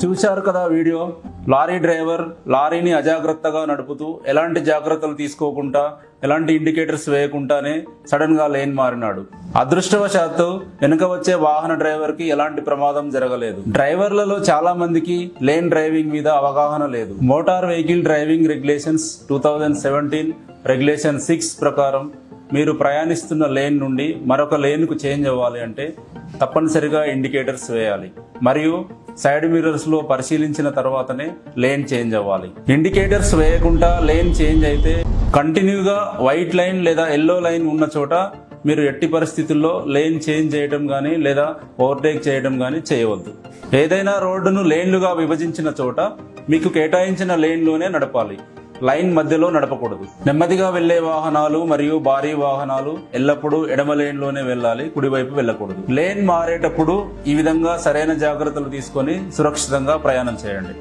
చూశారు కదా video. Lorry driver లారీని అజాగ్రత్తగా నడుపుతూ ఎలాంటి జాగ్రత్తలు తీసుకోకుండా ఎలాంటి ఇండికేటర్స్ వేయకుండానే సడన్ గా లేన్ మారినాడు. అదృష్టవశాత్తు వెనుక వచ్చే వాహన డ్రైవర్ కి ఎలాంటి ప్రమాదం జరగలేదు. డ్రైవర్లలో చాలా మందికి లేన్ డ్రైవింగ్ మీద అవగాహన లేదు. Motor vehicle driving regulations 2017 regulation 6 ప్రకారం మీరు ప్రయాణిస్తున్న లేన్ నుండి మరొక లేన్కు చేంజ్ అవ్వాలి అంటే తప్పనిసరిగా ఇండికేటర్స్ వేయాలి మరియు సైడ్ మిర్రర్స్ లో పరిశీలించిన తర్వాతనే లేన్ చేంజ్ అవ్వాలి. ఇండికేటర్స్ వేయకుండా లేన్ చేంజ్ అయితే కంటిన్యూగా వైట్ లైన్ లేదా ఎల్లో లైన్ ఉన్న చోట మీరు ఎట్టి పరిస్థితుల్లో లేన్ చేంజ్ చేయడం కానీ లేదా ఓవర్టేక్ చేయడం కానీ చేయవద్దు. ఏదైనా రోడ్డును లేన్లుగా విభజించిన చోట మీకు కేటాయించిన లేన్లోనే నడపాలి. లైన్ మధ్యలో నడపకూడదు. నెమ్మదిగా వెళ్లే వాహనాలు మరియు భారీ వాహనాలు ఎల్లప్పుడూ ఎడమ లేన్ లోనే వెళ్ళాలి, కుడివైపు వెళ్ళకూడదు. లేన్ మారేటప్పుడు ఈ విధంగా సరైన జాగ్రత్తలు తీసుకొని సురక్షితంగా ప్రయాణం చేయండి.